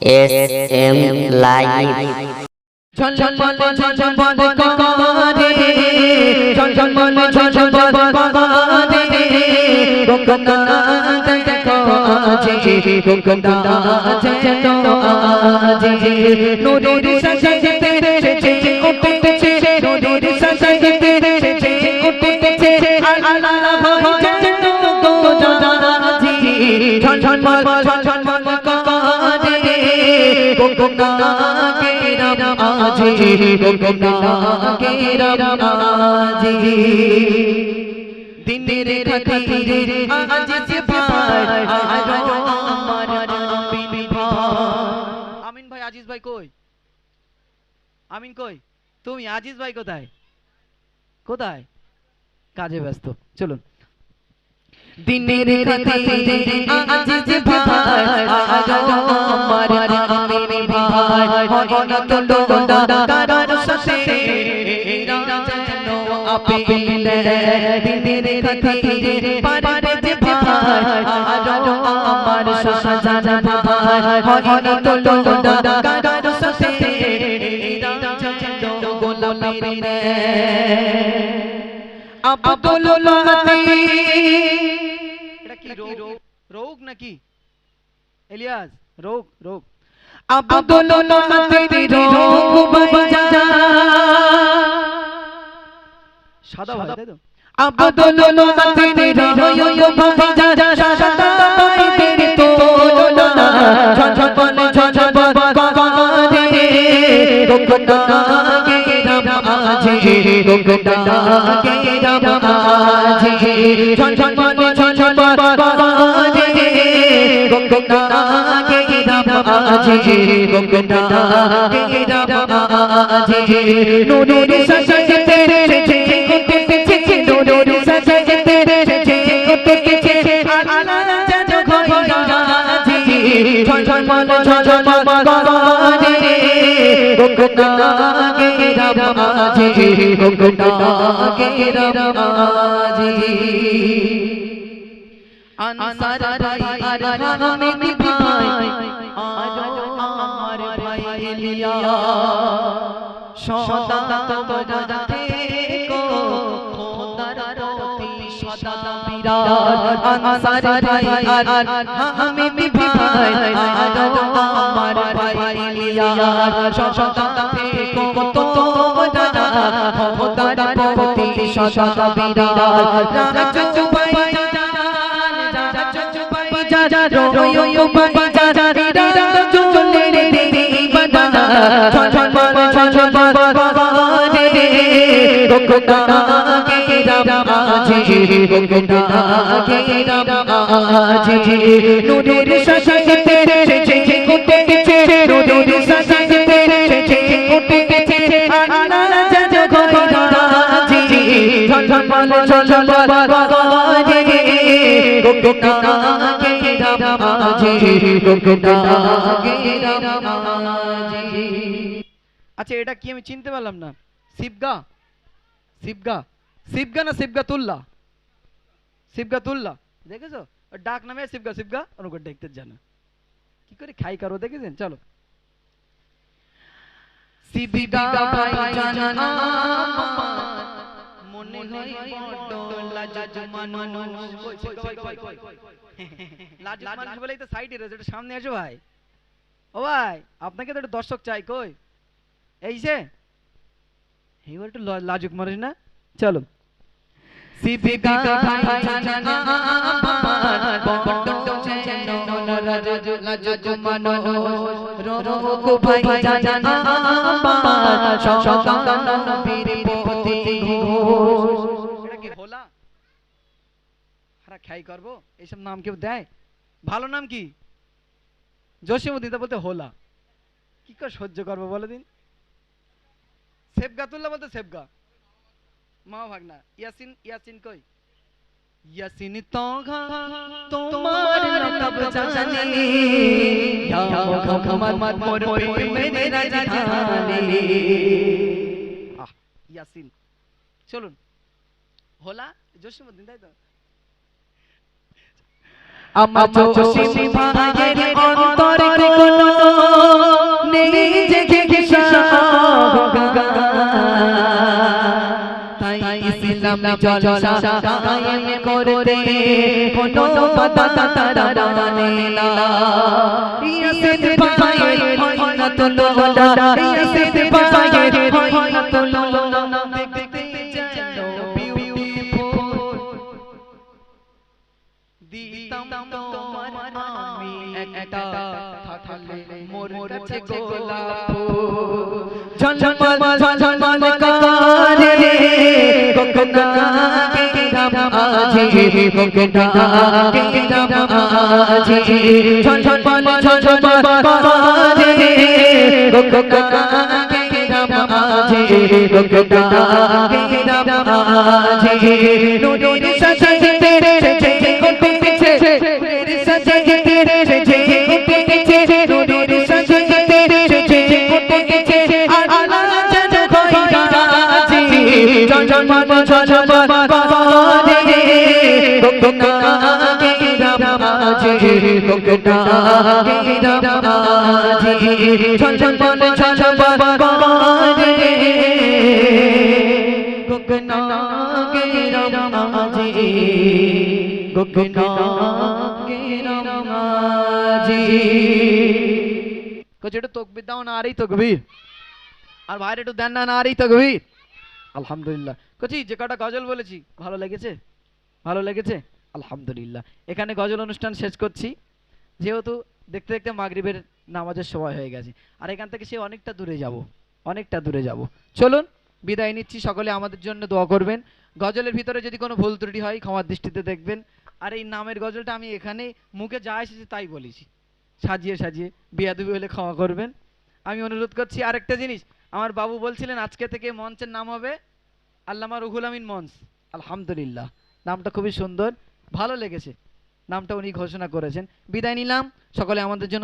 SM Live. ঝলঝল ঝলঝল করে ঝলঝল ঝলঝল করে গঙ্গা দেখো আজি গঙ্গা যেন আজি নূরের সাজাইতে সেজে উঠেছে নূরের সাজাইতে সেজে উঠেছে আল্লাহ ভয় যেন গঙ্গা আজি ঝলঝল ঝলঝল করে গঙ্গা আজি গঙ্গা আজি দিনের খাতিরে আজি ভাই আমার আমিন ভাই। আমিন ভাই, আজিজ ভাই কই? আমিন কই? তুমি আজিজ ভাই কোথায়? কোথায়? কাজে ব্যস্ত। চলুন। দিনের খাতিরে আজিজ ভাই আমার আমিন ভাই অনত লোডা কারণ সাথে যেন আপিলে দিনের খাতিরে পারে যে ভাই আমার শাহজাহান ভাই অনত লোডা কারণ সাথে যেন গোলামের আব্দুল লতিফ। এটা কি রোগ নাকি ইলিয়াস? রোগ আব্দুল লতিফ রোগ বাজা সাদা ভাই তাই তো? আব্দুল লতিফ রোগ বাজা সাদা ভাই তেরে তো না ঝলঝল ঝলঝল করে গঙ্গা আজি গঙ্গা আজি ঝলঝল ঝলঝল করে গঙ্গা আজি গঙ্গা আজি নূরের সাজাইতে সেজে উঠেছে নূরের সাজাইতে সেজে উঠেছে আল্লাহ যেন গঙ্গা আজি ঝলঝল ঝলঝল করে গঙ্গা আজি গঙ্গা আজি আনসার ভাই আর হামিদ ভাই আজ আমার ভাই ইলিয়া সদা তোরা থেকো খোদার প্রতি সদা বিরাজ আনসার ভাই আর হামিদ ভাই আজ আমার ভাই ইলিয়া সদা থেকো তোরা খোদার প্রতি সদা বিরাজ রাজু ভাই রোয়ো বাজা রিরা চলে রে বাদানা ঝলঝল ঝলঝল করে গঙ্গা আজি গঙ্গা আজি নূরের সাজাইতে সেজে উঠেছে নূরের সাজাইতে সেজে উঠেছে আল্লাহ যেন গঙ্গা আজি ঝলঝল ঝলঝল করে গঙ্গা আচ্ছা এটা কি আমি চিনতে পারলাম না? শিবগা শিবগা শিবগা না শিবগাতুল্লাহ? শিবগাতুল্লাহ দেখেছো? ডাক নামে শিবগা শিবগা ওরকম দেখতে জানা কি করে খাই কারো দেখেছেন? চলো শিবগা ভাই জানা মনে হয় বড় লাজুক মানুষ লাজুক মানুষ বলেই তো সাইডে রয়েছে, এটা সামনে এসো ভাই। ও ভাই আপনাকে তো একটা দর্শক চাই, কই এই যে এইবার একটু লাজুক মানুষ না? চলো শিবগা ভাই জানা বড় যেন লাজুক মানুষ রোগ ভাই জানা সদা নবীর প্রতি ঘোষ। এটা কি হোলা হারা খাই করবো? এইসব নাম কেউ দেয়? ভালো নাম কি? জসিমউদ্দিন বলতে হোলা কি করে সহ্য করবো বলে দিন? সেবগাতুল্লাহ বলতে সেবগা মা ভাগনা। ইয়াসিন ইয়াসিন কই? ইয়াসিন তোগা তোমার লকব জানে ইয়া মুহাম্মদ মোর প্রেমের রাজধানী। ইয়াসিন চলুন। হোলা জসিমউদ্দিন তাই তো? আমার জসিম ভাইয়ের অন্তরে কোনো ইসলাম জলসা কায়েম করতে কোনো বাধা তারা মানে না ইয়াসিন পায়ে হয় না তো লোলা ইয়াসিন পায়ে হয় না তো লোলা দেখতে যেন বিউটিফুল দিতাম তোমার আমি একটা থাকলে মোর কাছে গোলাপ ঝলমল ঝলমল করে কোকনা কে রাম আজি কোকনা কে রাম আজি ঝলমল ঝলমল করে কোকনা কে রাম আজি কোকনা কে রাম আজি নূরের সাজে তেরে উঠেছে নূরের সাজে তেরে উঠেছে নূরের সাজে তেরে উঠেছে আল্লাহ যেন কইরা আজি ঝলমল ঝলমল করে কোকনা কে রাম আজি কোকনা কে রাম আজি ঝলমল ঝলমল করে কোকনা কে রাম আজি কোকনা কে রাম আজি কোচ একটু তকবীর দাও না আরই তকবীর আর ভাইরে একটু দেন না আরই তকবীর আলহামদুলিল্লাহ কোচি যে কটা গজল বলেছি ভালো লেগেছে ভালো লেগেছে আলহামদুলিল্লাহ এখানে গজল অনুষ্ঠান শেষ করছি যেহেতু দেখতে দেখতে মাগরিবের নামাজের সময় হয়ে গেছে আর এখান থেকে সে অনেকটা দূরে যাব চলুন বিদায় নিচ্ছি সকলে আমাদের জন্য দোয়া করবেন গজলের ভিতরে যদি কোনো ভুল ত্রুটি হয় ক্ষমার দৃষ্টিতে দেখবেন আর এই নামের গজলটা আমি এখানে মুখে যা এসেছে তাই বলেছি সাজিয়ে বেয়াদবি হলে ক্ষমা করবেন আমি অনুরোধ করছি আরেকটা জিনিস আমার বাবু বলছিলেন আজকে থেকে মঞ্চের নাম হবে আল্লামা রুহুল আমিন মঞ্চ আলহামদুলিল্লাহ নামটা খুবই সুন্দর ভালো লেগেছে নামটা উনি ঘোষণা করেছেন বিদায় নিলাম সকলে আমাদের জন্য